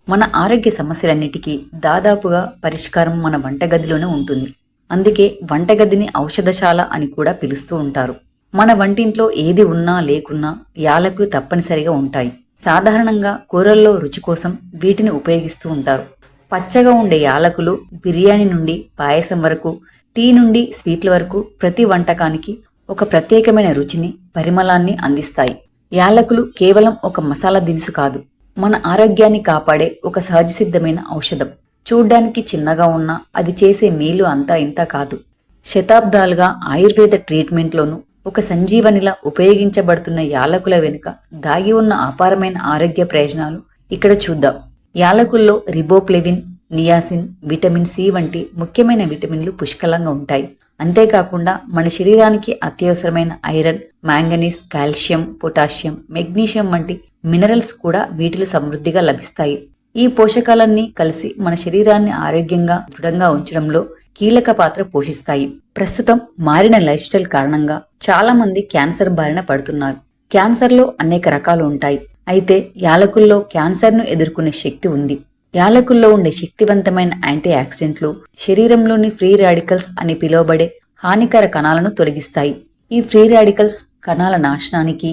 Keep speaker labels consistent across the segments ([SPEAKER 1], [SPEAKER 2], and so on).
[SPEAKER 1] మన ఆరోగ్య సమస్యలన్నిటికీ దాదాపుగా పరిష్కారం మన వంటగదిలోనే ఉంటుంది. అందుకే వంటగదిని ఔషధశాల అని కూడా పిలుస్తూ ఉంటారు. మన వంటింట్లో ఏది ఉన్నా లేకున్నా యాలకులు తప్పనిసరిగా ఉంటాయి. సాధారణంగా కూరల్లో రుచి కోసం వీటిని ఉపయోగిస్తూ ఉంటారు. పచ్చగా ఉండే యాలకులు బిర్యానీ నుండి పాయసం వరకు, టీ నుండి స్వీట్ల వరకు ప్రతి వంటకానికి ఒక ప్రత్యేకమైన రుచిని, పరిమళాన్ని అందిస్తాయి. యాలకులు కేవలం ఒక మసాలా దినుసు కాదు, మన ఆరోగ్యాన్ని కాపాడే ఒక సహజసిద్ధమైన ఔషధం. చూడ్డానికి చిన్నగా ఉన్నా అది చేసే మేలు అంతా ఇంత కాదు. శతాబ్దాలుగా ఆయుర్వేద ట్రీట్మెంట్లోనూ ఒక సంజీవనిలా ఉపయోగించబడుతున్న యాలకుల వెనుక దాగి ఉన్న అపారమైన ఆరోగ్య ప్రయోజనాలు ఇక్కడ చూద్దాం. యాలకుల్లో రిబోప్లెవిన్, నియాసిన్, విటమిన్ సి వంటి ముఖ్యమైన విటమిన్లు పుష్కలంగా ఉంటాయి. అంతేకాకుండా మన శరీరానికి అత్యవసరమైన iron, manganese, calcium, potassium, magnesium వంటి మినరల్స్ కూడా వీటిలో సమృద్ధిగా లభిస్తాయి. ఈ పోషకాలన్నీ కలిసి మన శరీరాన్ని ఆరోగ్యంగా, దృఢంగా ఉంచడంలో కీలక పాత్ర పోషిస్తాయి. ప్రస్తుతం మారిన లైఫ్ స్టైల్ కారణంగా చాలా మంది క్యాన్సర్ బారిన పడుతున్నారు. క్యాన్సర్లో అనేక రకాలు ఉంటాయి. అయితే యాలకుల్లో క్యాన్సర్ను ఎదుర్కొనే శక్తి ఉంది. యాలకుల్లో ఉండే శక్తివంతమైన యాంటీ ఆక్సిడెంట్లు శరీరంలోని ఫ్రీ రాడికల్స్ అని పిలువబడే హానికర కణాలను తొలగిస్తాయి. ఈ ఫ్రీ రాడికల్స్ కణాల నాశనానికి,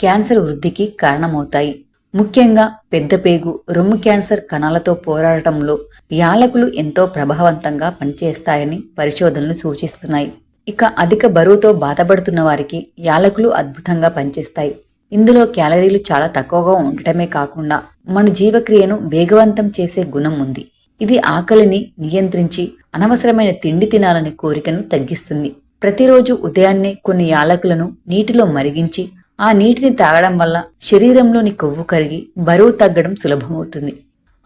[SPEAKER 1] క్యాన్సర్ వృద్ధికి కారణమవుతాయి. ముఖ్యంగా పెద్దపేగు, రొమ్ము క్యాన్సర్ కణాలతో పోరాడటంలో యాలకులు ఎంతో ప్రభావవంతంగా పనిచేస్తాయని పరిశోధనలు సూచిస్తున్నాయి. ఇక అధిక బరువుతో బాధపడుతున్న వారికి యాలకులు అద్భుతంగా పనిచేస్తాయి. ఇందులో క్యాలరీలు చాలా తక్కువగా ఉండటమే కాకుండా మన జీవక్రియను వేగవంతం చేసే గుణం ఉంది. ఇది ఆకలిని నియంత్రించి అనవసరమైన తిండి తినాలనే కోరికను తగ్గిస్తుంది. ప్రతిరోజు ఉదయాన్నే కొన్ని యాలకులను నీటిలో మరిగించి ఆ నీటిని తాగడం వల్ల శరీరంలోని కొవ్వు కరిగి బరువు తగ్గడం సులభమవుతుంది.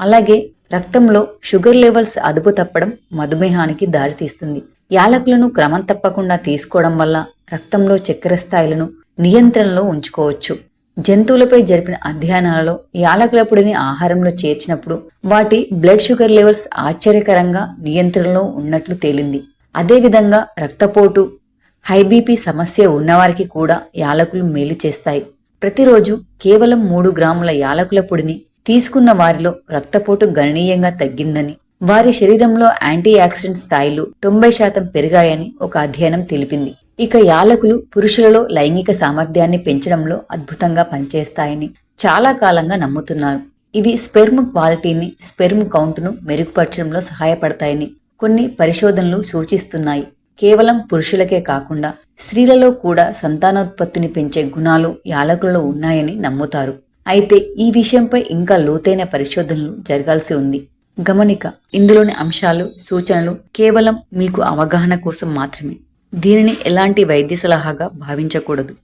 [SPEAKER 1] అలాగే రక్తంలో షుగర్ లెవెల్స్ అదుపు తప్పడం మధుమేహానికి దారితీస్తుంది. యాలకులను క్రమం తప్పకుండా తీసుకోవడం వల్ల రక్తంలో చక్కెర స్థాయిలను నియంత్రణలో ఉంచుకోవచ్చు. జంతువులపై జరిపిన అధ్యయనాలలో యాలకుల పొడిని ఆహారంలో చేర్చినప్పుడు వాటి బ్లడ్ షుగర్ లెవెల్స్ ఆశ్చర్యకరంగా నియంత్రణలో ఉన్నట్లు తేలింది. అదేవిధంగా రక్తపోటు, హై బీపీ సమస్య ఉన్నవారికి కూడా యాలకులు మేలు చేస్తాయి. ప్రతిరోజు కేవలం 3 గ్రాముల యాలకుల పొడిని తీసుకున్న వారిలో రక్తపోటు గణనీయంగా తగ్గిందని, వారి శరీరంలో యాంటీ ఆక్సిడెంట్ స్థాయిలు 90% పెరిగాయని ఒక అధ్యయనం తెలిపింది. ఇక యాలకులు పురుషులలో లైంగిక సామర్థ్యాన్ని పెంచడంలో అద్భుతంగా పనిచేస్తాయని చాలా కాలంగా నమ్ముతున్నారు. ఇవి స్పెర్మ్ క్వాలిటీని, స్పెర్మ్ కౌంట్ను మెరుగుపరచడంలో సహాయపడతాయని కొన్ని పరిశోధనలు సూచిస్తున్నాయి. కేవలం పురుషులకే కాకుండా స్త్రీలలో కూడా సంతానోత్పత్తిని పెంచే గుణాలు యాలకులలో ఉన్నాయని నమ్ముతారు. అయితే ఈ విషయంపై ఇంకా లోతైన పరిశోధనలు జరగాల్సి ఉంది. గమనిక: ఇందులోని అంశాలు, సూచనలు కేవలం మీకు అవగాహన కోసం మాత్రమే. దీనిని ఎలాంటి వైద్య సలహాగా భావించకూడదు.